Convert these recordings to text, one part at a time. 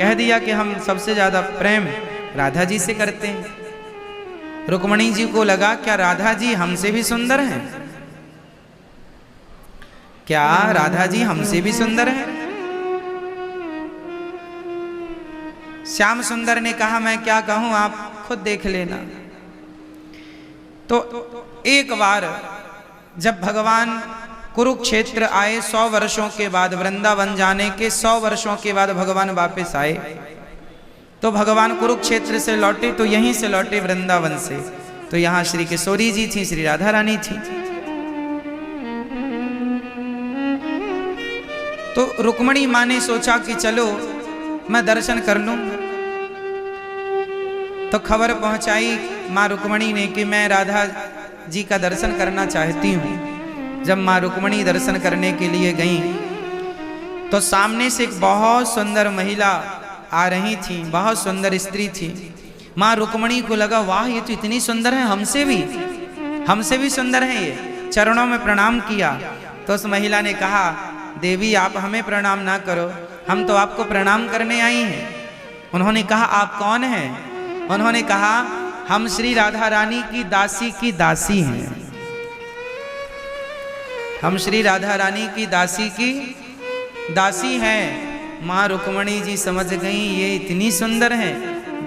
कह दिया कि हम सबसे ज्यादा प्रेम राधा जी से करते हैं। रुक्मणी जी को लगा क्या राधा जी हमसे भी सुंदर हैं? क्या राधा जी हमसे भी सुंदर हैं? श्याम सुंदर ने कहा मैं क्या कहूं, आप खुद देख लेना। तो एक बार जब भगवान कुरुक्षेत्र आए, 100 वर्षों के बाद, वृंदावन जाने के 100 वर्षों के बाद भगवान वापस आए, तो भगवान कुरुक्षेत्र से लौटे तो यहीं से लौटे वृंदावन से, तो यहां श्री किशोरी जी थी, श्री राधा रानी थी। तो रुक्मणी मां ने सोचा कि चलो मैं दर्शन कर लूं। तो खबर पहुंचाई मां रुक्मणी ने कि मैं राधा जी का दर्शन करना चाहती हूं। जब मां रुक्मणी दर्शन करने के लिए गई तो सामने से एक बहुत सुंदर महिला आ रही थी, बहुत सुंदर स्त्री थी। मां रुक्मणी को लगा वाह ये तो इतनी सुंदर है, हमसे भी सुंदर है ये। चरणों में प्रणाम किया तो उस महिला ने कहा देवी आप हमें प्रणाम ना करो, हम तो आपको प्रणाम करने आई हैं। उन्होंने कहा आप कौन हैं? उन्होंने कहा हम श्री राधा रानी की दासी हैं। हम श्री राधा रानी की दासी हैं। मां रुक्मणी जी समझ गई ये इतनी सुंदर है,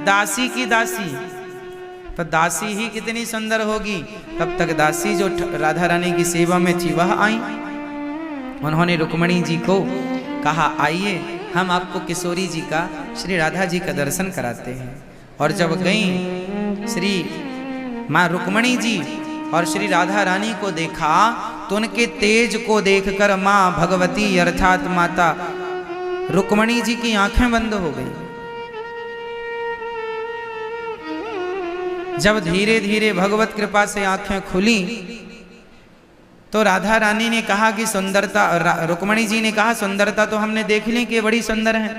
दासी की दासी, तो दासी ही कितनी सुंदर होगी। तब तक दासी जो राधा रानी की सेवा में थी वह आई। उन्होंने रुक्मणी जी को कहा आइए हम आपको किशोरी जी का, श्री राधा जी का दर्शन कराते हैं। और जब गई श्री मां रुक्मणी जी और श्री राधा रानी को देखा तो उनके तेज को देखकर मां भगवती अर्थात माता रुक्मणी जी की आंखें बंद हो गई। जब धीरे धीरे भगवत कृपा से आंखें खुली तो राधा रानी ने कहा कि सुंदरता, रुक्मणी जी ने कहा सुंदरता तो हमने देख ली कि बड़ी सुंदर है,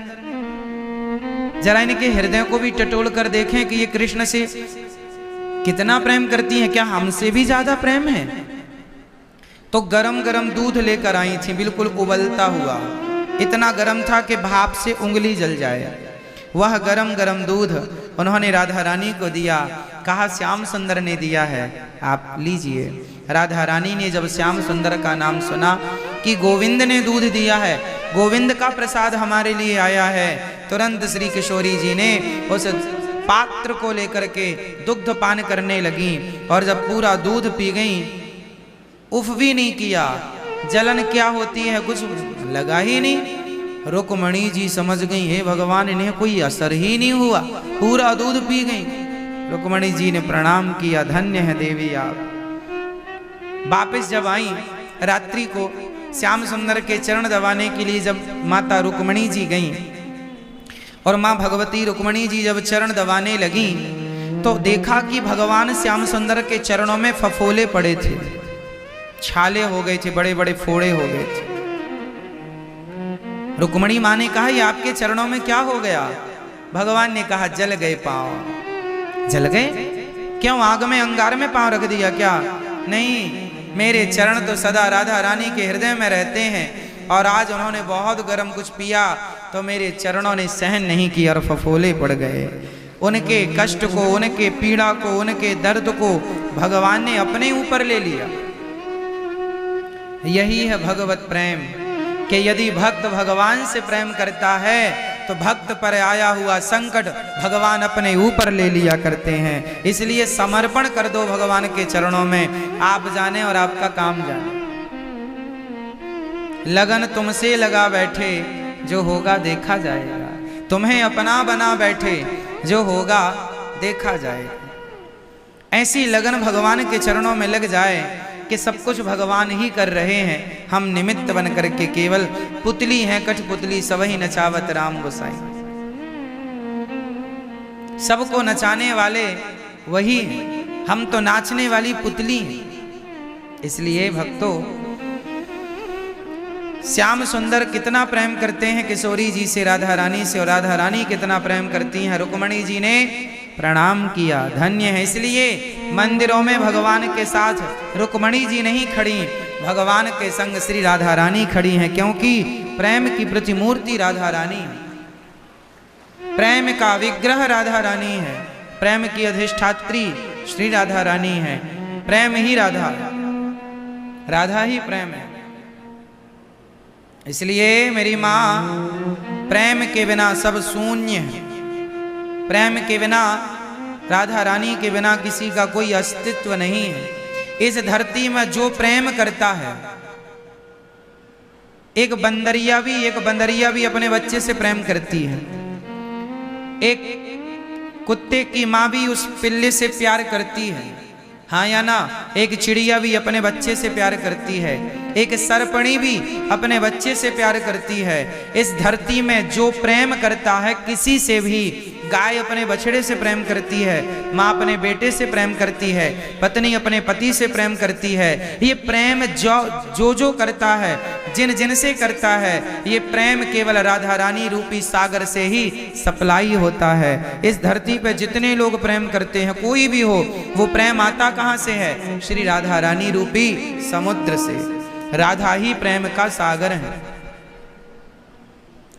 जरा इनके हृदय को भी टटोल कर देखें कि ये कृष्ण से कितना प्रेम करती हैं, क्या हमसे भी ज्यादा प्रेम है? तो गरम गरम दूध लेकर आई थी, बिल्कुल उबलता हुआ, इतना गरम था कि भाप से उंगली जल जाए। वह गरम गरम दूध उन्होंने राधा रानी को दिया, कहा श्याम सुंदर ने दिया है आप लीजिए। राधा रानी ने जब श्याम सुंदर का नाम सुना कि गोविंद ने दूध दिया है, गोविंद का प्रसाद हमारे लिए आया है, तुरंत श्री किशोरी जी ने उस पात्र को लेकर के दुग्ध पान करने लगी। और जब पूरा दूध पी गई, उफ भी नहीं किया, जलन क्या होती है कुछ लगा ही नहीं। रुक्मणी जी समझ गई हे भगवान इन्हें कोई असर ही नहीं हुआ, पूरा दूध पी गई। रुक्मणी जी ने प्रणाम किया, धन्य है देवी आप। वापिस जब आई रात्रि को श्याम सुंदर के चरण दबाने के लिए जब माता रुक्मणी जी गईं और माँ भगवती रुक्मणी जी जब चरण दबाने लगी तो देखा कि भगवान श्याम सुंदर के चरणों में फफोले पड़े थे, छाले हो गए थे, बड़े बड़े फोड़े हो गए थे। रुक्मणी माँ ने कहा ये आपके चरणों में क्या हो गया? भगवान ने कहा जल गए पांव। जल गए? क्यों आग में अंगार में पांव रख दिया क्या? नहीं, मेरे चरण तो सदा राधा रानी के हृदय में रहते हैं और आज उन्होंने बहुत गर्म कुछ पिया तो मेरे चरणों ने सहन नहीं किया और फफोले पड़ गए। उनके कष्ट को, उनके पीड़ा को, उनके दर्द को भगवान ने अपने ऊपर ले लिया। यही है भगवत प्रेम कि यदि भक्त भगवान से प्रेम करता है तो भक्त पर आया हुआ संकट भगवान अपने ऊपर ले लिया करते हैं। इसलिए समर्पण कर दो भगवान के चरणों में, आप जाने और आपका काम जाने। लगन तुमसे लगा बैठे, जो होगा देखा जाएगा। तुम्हें अपना बना बैठे, जो होगा देखा जाएगा। ऐसी लगन भगवान के चरणों में लग जाए कि सब कुछ भगवान ही कर रहे हैं, हम निमित्त बन करके केवल पुतली हैं, कठपुतली सबही नचावत राम गोसाई। सबको नचाने वाले वही हैं, हम तो नाचने वाली पुतली हैं। इसलिए भक्तों, श्याम सुंदर कितना प्रेम करते हैं किशोरी जी से, राधा रानी से, और राधा रानी कितना प्रेम करती हैं। रुक्मणी जी ने प्रणाम किया, धन्य है। इसलिए मंदिरों में भगवान के साथ रुक्मणी जी नहीं खड़ी, भगवान के संग श्री राधा रानी खड़ी हैं, क्योंकि प्रेम की प्रतिमूर्ति राधा रानी। प्रेम का विग्रह राधा रानी है, प्रेम की अधिष्ठात्री श्री राधा रानी है। प्रेम ही राधा, राधा ही प्रेम है। इसलिए मेरी माँ, प्रेम के बिना सब शून्य है। प्रेम के बिना, राधा रानी के बिना किसी का कोई अस्तित्व नहीं है। इस धरती में जो प्रेम करता है, एक बंदरिया भी अपने बच्चे से प्रेम करती है। एक कुत्ते की माँ भी उस पिल्ले से प्यार करती है, हाँ या ना। एक चिड़िया भी अपने बच्चे से प्यार करती है, एक सरपणी भी अपने बच्चे से प्यार करती है। इस धरती में जो प्रेम करता है किसी से भी, गाय अपने बछड़े से प्रेम करती है, माँ अपने बेटे से प्रेम करती है, पत्नी अपने पति से प्रेम करती है। ये प्रेम जो करता है, जिन से करता है, ये प्रेम केवल राधा रानी रूपी सागर से ही सप्लाई होता है। इस धरती पे जितने लोग प्रेम करते हैं, कोई भी हो, वो प्रेम आता कहाँ से है? श्री राधा रानी रूपी समुद्र से। राधा ही प्रेम का सागर है,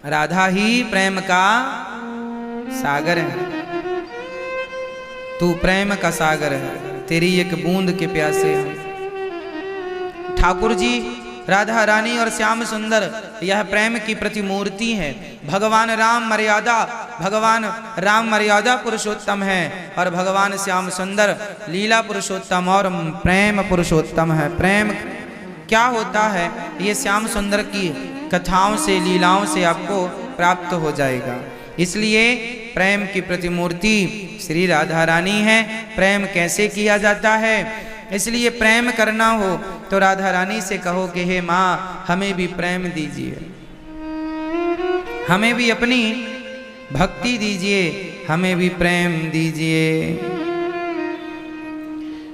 राधा ही प्रेम का सागर है। तू प्रेम का सागर है, तेरी एक बूंद के प्यासे हैं। ठाकुर जी, राधा रानी और श्याम सुंदर, यह प्रेम की प्रतिमूर्ति है। भगवान राम मर्यादा पुरुषोत्तम है और भगवान श्याम सुंदर लीला पुरुषोत्तम और प्रेम पुरुषोत्तम है। प्रेम क्या होता है, ये श्याम सुंदर की कथाओं से, लीलाओं से आपको प्राप्त हो जाएगा। इसलिए प्रेम की प्रतिमूर्ति श्री राधा रानी है। प्रेम कैसे किया जाता है? इसलिए प्रेम करना हो तो राधा रानी से कहो कि हे माँ, हमें भी प्रेम दीजिए, हमें भी अपनी भक्ति दीजिए, हमें भी प्रेम दीजिए।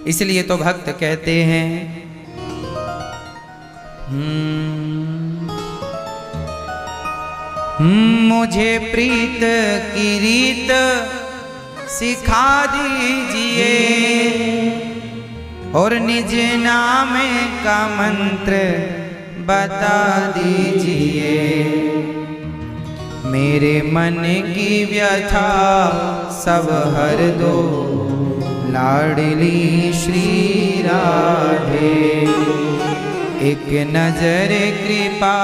इसलिए तो भक्त कहते हैं, मुझे प्रीत की रीत सिखा दीजिए और निज नाम का मंत्र बता दीजिए। मेरे मन की व्यथा सब हर दो, लाडली श्री राधे। एक नजर कृपा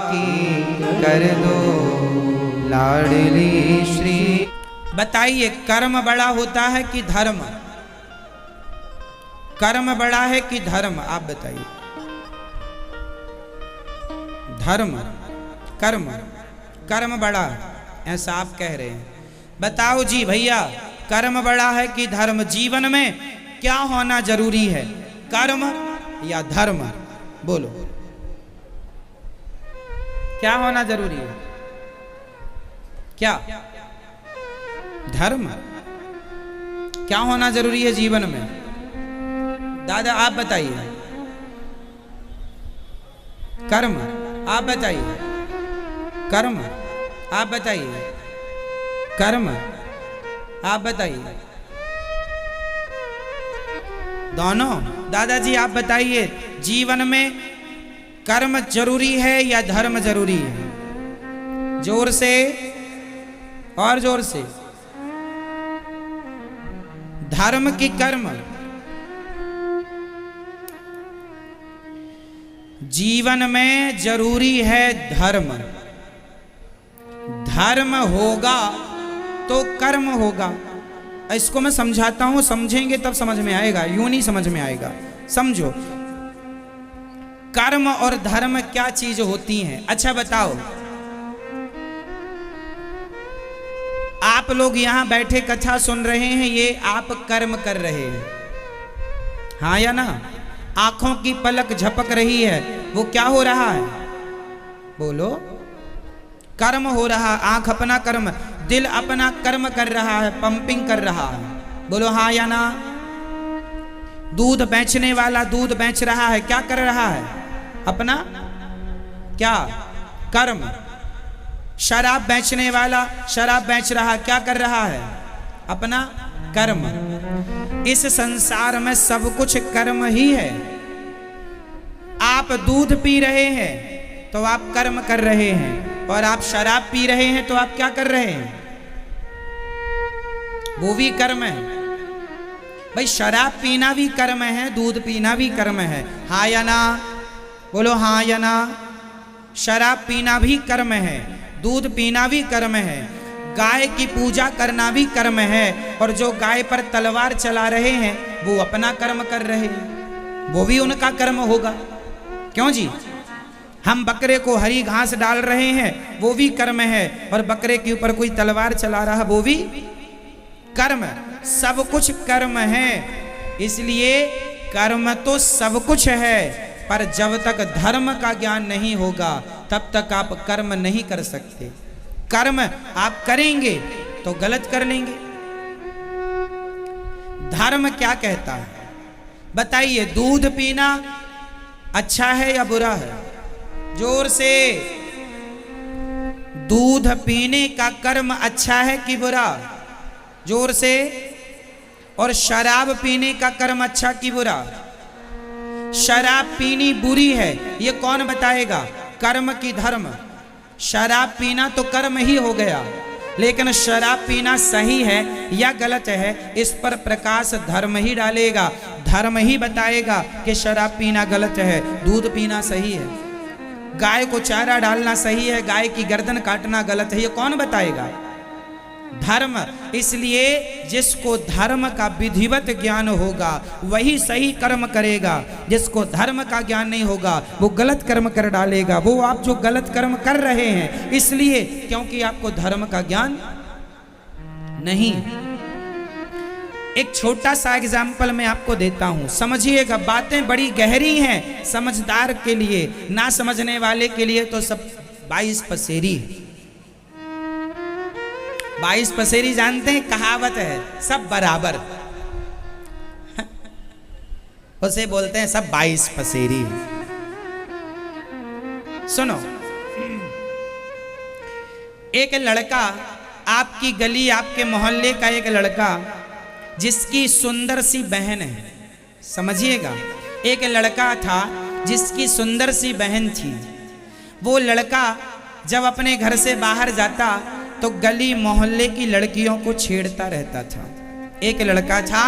की कर दो, लाडली श्री। बताइए, कर्म बड़ा होता है कि धर्म? कर्म बड़ा है कि धर्म? आप बताइए। धर्म, कर्म बड़ा है, ऐसा आप कह रहे हैं। बताओ जी भैया, कर्म बड़ा है कि धर्म? जीवन में क्या होना जरूरी है, कर्म या धर्म? बोलो, क्या होना जरूरी है? क्या? धर्म। क्या होना जरूरी है जीवन में? दादा आप बताइए। कर्म, आप बताइए। कर्म, आप बताइए। कर्म, आप बताइए। दोनों? दादाजी आप बताइए, जीवन में कर्म जरूरी है या धर्म जरूरी है? जोर से और जोर से। धर्म की कर्म? जीवन में जरूरी है धर्म। धर्म होगा तो कर्म होगा। इसको मैं समझाता हूं, समझेंगे तब समझ में आएगा, यूं नहीं समझ में आएगा। समझो, कर्म और धर्म क्या चीज होती हैं? अच्छा बताओ, आप लोग यहां बैठे कथा सुन रहे हैं, ये आप कर्म कर रहे हैं, हाँ या ना? आंखों की पलक झपक रही है, वो क्या हो रहा है? बोलो, कर्म हो रहा। आंख अपना कर्म, दिल अपना कर्म कर रहा है, पंपिंग कर रहा है। बोलो हाँ या ना? दूध बेचने वाला दूध बेच रहा है, क्या कर रहा है? अपना क्या? कर्म। शराब बेचने वाला शराब बेच रहा है, क्या कर रहा है? अपना कर्म। इस संसार में सब कुछ कर्म ही है। आप दूध पी रहे हैं तो आप कर्म कर रहे हैं, और आप शराब पी रहे हैं तो आप क्या कर रहे हैं? वो भी कर्म है। भाई शराब पीना भी कर्म है, दूध पीना भी कर्म है, हाँ या ना? बोलो हाँ या ना? शराब पीना भी कर्म है, दूध पीना भी कर्म है, गाय की पूजा करना भी कर्म है, और जो गाय पर तलवार चला रहे हैं वो अपना कर्म कर रहे हैं, वो भी उनका कर्म होगा। क्यों जी? हम बकरे को हरी घास डाल रहे हैं वो भी कर्म है, और बकरे के ऊपर कोई तलवार चला रहा वो भी कर्म। सब कुछ कर्म है। इसलिए कर्म तो सब कुछ है, पर जब तक धर्म का ज्ञान नहीं होगा तब तक आप कर्म नहीं कर सकते। कर्म आप करेंगे तो गलत कर लेंगे। धर्म क्या कहता है बताइए? दूध पीना अच्छा है या बुरा है? जोर से। दूध पीने का कर्म अच्छा है कि बुरा? जोर से। और शराब पीने का कर्म अच्छा कि बुरा? शराब पीनी बुरी है, ये कौन बताएगा? कर्म की धर्म? शराब पीना तो कर्म ही हो गया, लेकिन शराब पीना सही है या गलत है इस पर प्रकाश धर्म ही डालेगा। धर्म ही बताएगा कि शराब पीना गलत है, दूध पीना सही है, गाय को चारा डालना सही है, गाय की गर्दन काटना गलत है, ये कौन बताएगा? धर्म। इसलिए जिसको धर्म का विधिवत ज्ञान होगा वही सही कर्म करेगा, जिसको धर्म का ज्ञान नहीं होगा वो गलत कर्म कर डालेगा। वो आप जो गलत कर्म कर रहे हैं इसलिए क्योंकि आपको धर्म का ज्ञान नहीं। एक छोटा सा एग्जाम्पल मैं आपको देता हूं, समझिएगा। बातें बड़ी गहरी हैं, समझदार के लिए, ना समझने वाले के लिए तो सब 22 पसेरी। 22 पसेरी जानते हैं? कहावत है, सब बराबर। उसे बोलते हैं सब 22 पसेरी। सुनो, एक लड़का, आपकी गली आपके मोहल्ले का एक लड़का जिसकी सुंदर सी बहन है, समझिएगा, एक लड़का था जिसकी सुंदर सी बहन थी। वो लड़का जब अपने घर से बाहर जाता तो गली मोहल्ले की लड़कियों को छेड़ता रहता था। एक लड़का था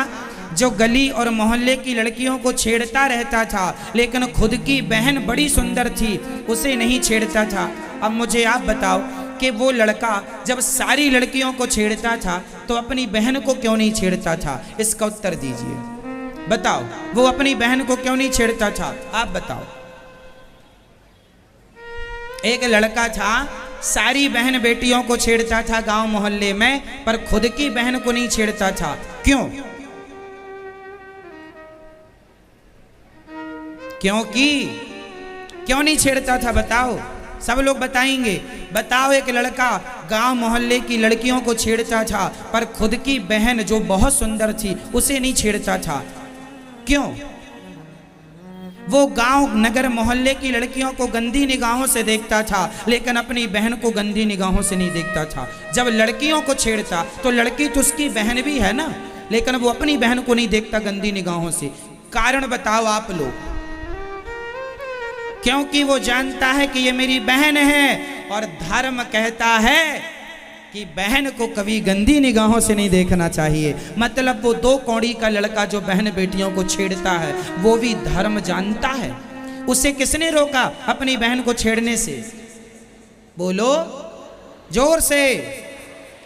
जो गली और मोहल्ले की लड़कियों को छेड़ता रहता था, लेकिन खुद की बहन बड़ी सुंदर थी, उसे नहीं छेड़ता था। अब मुझे आप बताओ कि वो लड़का जब सारी लड़कियों को छेड़ता था तो अपनी बहन को क्यों नहीं छेड़ता था? इसका उत्तर दीजिए, बताओ। वो अपनी बहन को क्यों नहीं छेड़ता था? आप बताओ। एक लड़का था, सारी बहन बेटियों को छेड़ता था गांव मोहल्ले में, पर खुद की बहन को नहीं छेड़ता था। क्यों? क्योंकि क्यों नहीं छेड़ता था? बताओ, सब लोग बताएंगे। बताओ, एक लड़का गांव मोहल्ले की लड़कियों को छेड़ता था पर खुद की बहन जो बहुत सुंदर थी उसे नहीं छेड़ता था। क्यों? वो गांव नगर मोहल्ले की लड़कियों को गंदी निगाहों से देखता था, लेकिन अपनी बहन को गंदी निगाहों से नहीं देखता था। जब लड़कियों को छेड़ता तो लड़की तो उसकी बहन भी है ना, लेकिन वो अपनी बहन को नहीं देखता गंदी निगाहों से। कारण बताओ आप लोग। क्योंकि वो जानता है कि ये मेरी बहन है, और धर्म कहता है कि बहन को कभी गंदी निगाहों से नहीं देखना चाहिए। मतलब वो 2 कौड़ी का लड़का जो बहन बेटियों को छेड़ता है वो भी धर्म जानता है। उसे किसने रोका अपनी बहन को छेड़ने से? बोलो जोर से।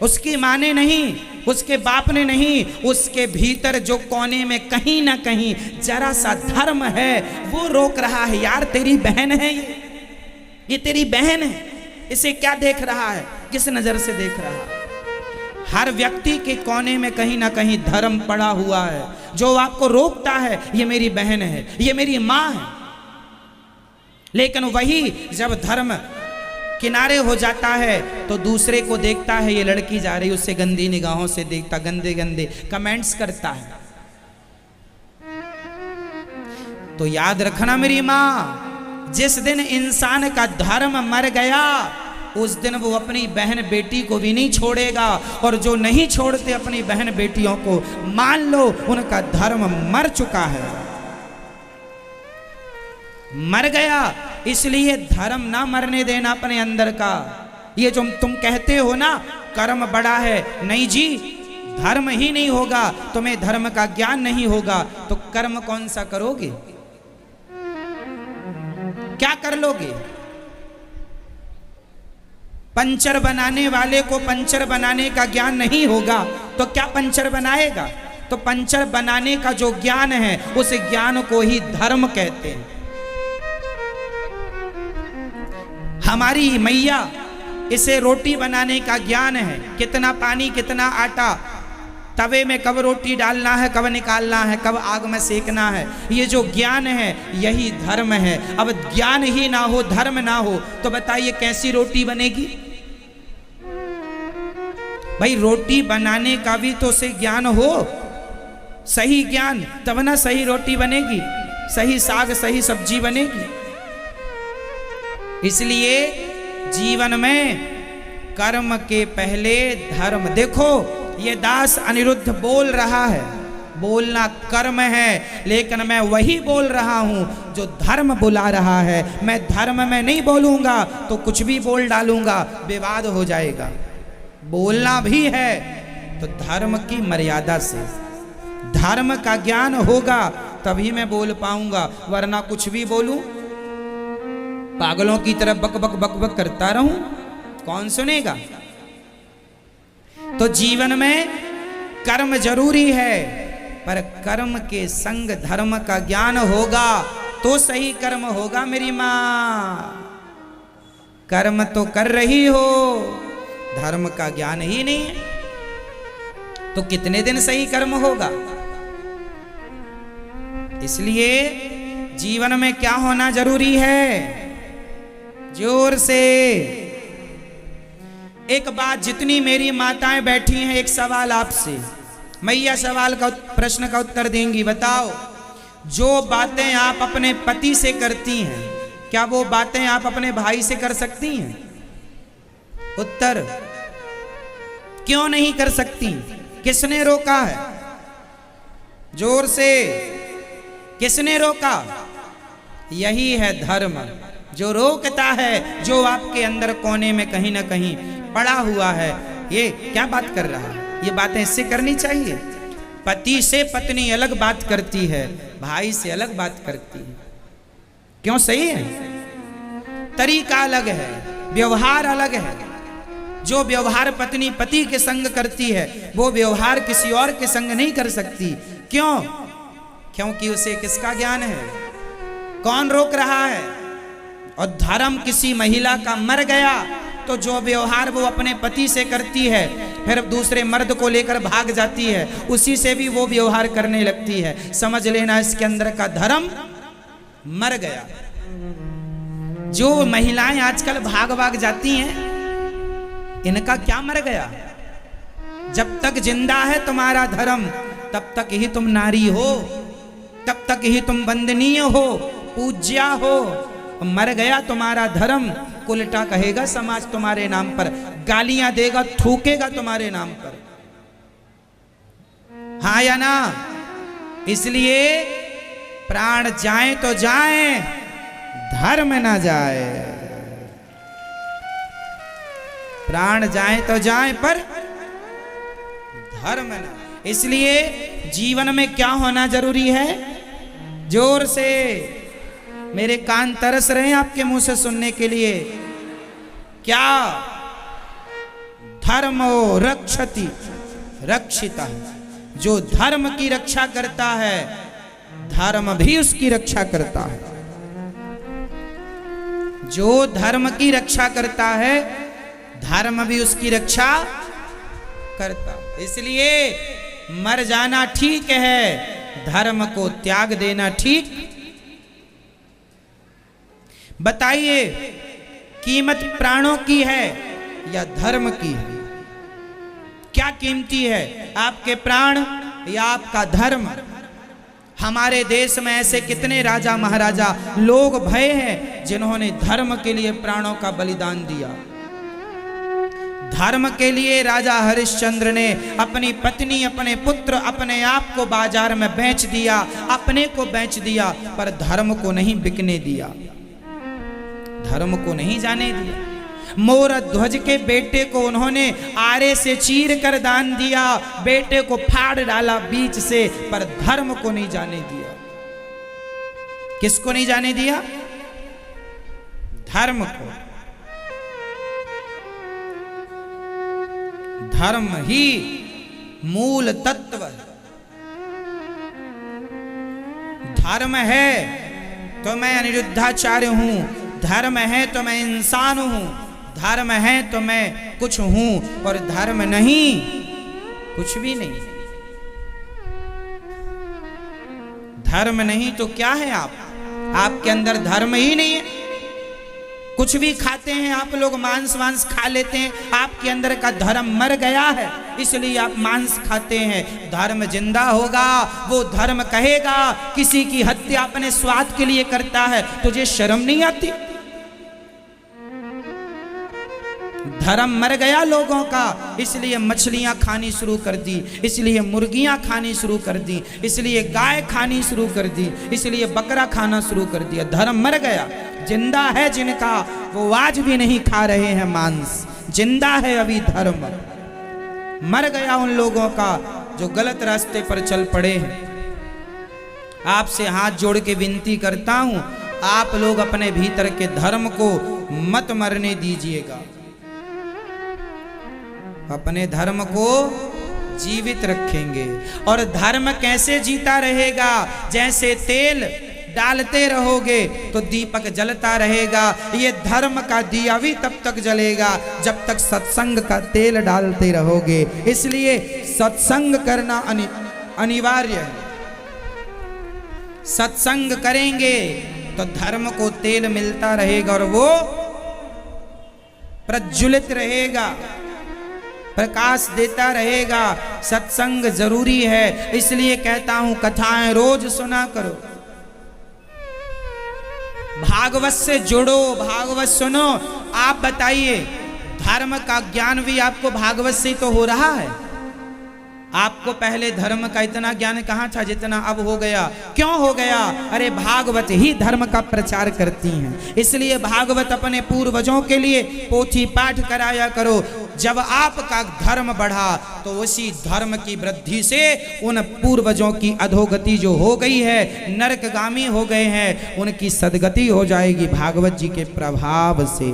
उसकी माँ ने नहीं, उसके बाप ने नहीं, उसके भीतर जो कोने में कहीं ना कहीं जरा सा धर्म है वो रोक रहा है। यार तेरी बहन है, ये तेरी बहन है, इसे क्या देख रहा है, किस नजर से देख रहा है? हर व्यक्ति के कोने में कहीं ना कहीं धर्म पड़ा हुआ है जो आपको रोकता है। ये मेरी बहन है, ये मेरी माँ है। लेकिन वही जब धर्म किनारे हो जाता है तो दूसरे को देखता है, ये लड़की जा रही, उससे गंदी निगाहों से देखता, गंदे गंदे कमेंट्स करता है। तो याद रखना मेरी माँ, जिस दिन इंसान का धर्म मर गया उस दिन वो अपनी बहन बेटी को भी नहीं छोड़ेगा। और जो नहीं छोड़ते अपनी बहन बेटियों को, मान लो उनका धर्म मर चुका है, मर गया। इसलिए धर्म ना मरने देना अपने अंदर का। ये जो तुम कहते हो ना कर्म बड़ा है, नहीं जी, धर्म ही नहीं होगा, तुम्हें धर्म का ज्ञान नहीं होगा, तो कर्म कौन सा करोगे? क्या कर लोगे? पंचर बनाने वाले को पंचर बनाने का ज्ञान नहीं होगा तो क्या पंचर बनाएगा? तो पंचर बनाने का जो ज्ञान है उस ज्ञान को ही धर्म कहते हैं। हमारी मैया, इसे रोटी बनाने का ज्ञान है, कितना पानी कितना आटा, तवे में कब रोटी डालना है, कब निकालना है, कब आग में सेकना है, ये जो ज्ञान है यही धर्म है। अब ज्ञान ही ना हो, धर्म ना हो, तो बताइए कैसी रोटी बनेगी? भाई रोटी बनाने का भी तो उसे ज्ञान हो, सही ज्ञान, तब ना सही रोटी बनेगी, सही साग सही सब्जी बनेगी। इसलिए जीवन में कर्म के पहले धर्म। देखो ये दास अनिरुद्ध बोल रहा है, बोलना कर्म है, लेकिन मैं वही बोल रहा हूं जो धर्म बुला रहा है। मैं धर्म में नहीं बोलूंगा तो कुछ भी बोल डालूंगा, विवाद हो जाएगा। बोलना भी है तो धर्म की मर्यादा से, धर्म का ज्ञान होगा तभी मैं बोल पाऊंगा, वरना कुछ भी बोलूं, पागलों की तरह बक बक बक बक करता रहूं, कौन सुनेगा? तो जीवन में कर्म जरूरी है, पर कर्म के संग धर्म का ज्ञान होगा तो सही कर्म होगा। मेरी मां, कर्म तो कर रही हो, धर्म का ज्ञान ही नहीं है, तो कितने दिन सही कर्म होगा? इसलिए जीवन में क्या होना जरूरी है? जोर से एक बात, जितनी मेरी माताएं बैठी हैं, एक सवाल आपसे, मैया सवाल का प्रश्न का उत्तर देंगी। बताओ, जो बातें आप अपने पति से करती हैं, क्या वो बातें आप अपने भाई से कर सकती हैं? उत्तर, क्यों नहीं कर सकती? किसने रोका है? जोर से, किसने रोका? यही है धर्म, जो रोकता है, जो आपके अंदर कोने में कहीं ना कहीं पड़ा हुआ है। ये क्या बात कर रहा है? ये बातें इससे करनी चाहिए। पति से पत्नी अलग बात करती है, भाई से अलग बात करती है। क्यों? सही है, तरीका अलग है, व्यवहार अलग है। जो व्यवहार पत्नी पति के संग करती है वो व्यवहार किसी और के संग नहीं कर सकती। क्यों? क्योंकि उसे किसका ज्ञान है? कौन रोक रहा है? और धर्म किसी महिला का मर गया तो जो व्यवहार वो अपने पति से करती है, फिर दूसरे मर्द को लेकर भाग जाती है, उसी से भी वो व्यवहार करने लगती है। समझ लेना इसके अंदर का धर्म मर गया। जो महिलाएं आजकल भाग भाग जाती हैं, इनका क्या मर गया? जब तक जिंदा है तुम्हारा धर्म, तब तक ही तुम नारी हो, तब तक ही तुम वंदनीय हो, पूज्या हो। मर गया तुम्हारा धर्म, उल्टा कहेगा समाज तुम्हारे नाम पर, गालियां देगा, थूकेगा तुम्हारे नाम पर। हाँ या ना? इसलिए प्राण जाए तो जाए, धर्म ना जाए। प्राण जाए तो जाए, पर धर्म ना। इसलिए जीवन में क्या होना जरूरी है? जोर से, मेरे कान तरस रहे हैं आपके मुंह से सुनने के लिए। क्या? धर्मो रक्षति रक्षिता। जो धर्म की रक्षा करता है, धर्म भी उसकी रक्षा करता है। जो धर्म की रक्षा करता है, धर्म भी उसकी रक्षा करता। इसलिए मर जाना ठीक है, धर्म को त्याग देना ठीक। बताइए, कीमत प्राणों की है या धर्म की है? क्या कीमती है, आपके प्राण या आपका धर्म? हमारे देश में ऐसे कितने राजा महाराजा लोग भये हैं जिन्होंने धर्म के लिए प्राणों का बलिदान दिया। धर्म के लिए राजा हरिश्चंद्र ने अपनी पत्नी, अपने पुत्र, अपने आप को बाजार में बेच दिया, अपने को बेच दिया, पर धर्म को नहीं बिकने दिया, धर्म को नहीं जाने दिया। मोर ध्वज के बेटे को उन्होंने आरे से चीर कर दान दिया, बेटे को फाड़ डाला बीच से, पर धर्म को नहीं जाने दिया। किसको नहीं जाने दिया? धर्म को। धर्म ही मूल तत्व है। धर्म है तो मैं अनिरुद्धाचार्य हूं, धर्म है तो मैं इंसान हूं, धर्म है तो मैं कुछ हूं, और धर्म नहीं कुछ भी नहीं। धर्म नहीं तो क्या है आप? आपके अंदर धर्म ही नहीं है। कुछ भी खाते हैं आप लोग, मांस वांस खा लेते हैं, आपके अंदर का धर्म मर गया है, इसलिए आप मांस खाते हैं। धर्म जिंदा होगा, वो धर्म कहेगा किसी की हत्या अपने स्वाद के लिए करता है, तुझे शर्म नहीं आती? धर्म मर गया लोगों का, इसलिए मछलियां खानी शुरू कर दी, इसलिए मुर्गियां खानी शुरू कर दी, इसलिए गाय खानी शुरू कर दी, इसलिए बकरा खाना शुरू कर दिया। धर्म मर गया। जिंदा है जिनका, वो आज भी नहीं खा रहे हैं मांस, जिंदा है अभी धर्म। मर गया उन लोगों का जो गलत रास्ते पर चल पड़े हैं। आपसे हाथ जोड़ के विनती करता हूं, आप लोग अपने भीतर के धर्म को मत मरने दीजिएगा, अपने धर्म को जीवित रखेंगे। और धर्म कैसे जीता रहेगा? जैसे तेल डालते रहोगे तो दीपक जलता रहेगा, ये धर्म का दिया भी तब तक जलेगा जब तक सत्संग का तेल डालते रहोगे। इसलिए सत्संग करना अनिवार्य है। सत्संग करेंगे तो धर्म को तेल मिलता रहेगा और वो प्रज्वलित रहेगा, प्रकाश देता रहेगा। सत्संग जरूरी है, इसलिए कहता हूं कथाएं रोज सुना करो, भागवत से जुड़ो, भागवत सुनो। आप बताइए, धर्म का ज्ञान भी आपको भागवत से तो हो रहा है? आपको पहले धर्म का इतना ज्ञान कहाँ था जितना अब हो गया? क्यों हो गया? अरे भागवत ही धर्म का प्रचार करती हैं, इसलिए भागवत अपने पूर्वजों के लिए पोथी पाठ कराया करो। जब आपका धर्म बढ़ा तो उसी धर्म की वृद्धि से उन पूर्वजों की अधोगति जो हो गई है, नरकगामी हो गए हैं, उनकी सदगति हो जाएगी भागवत जी के प्रभाव से।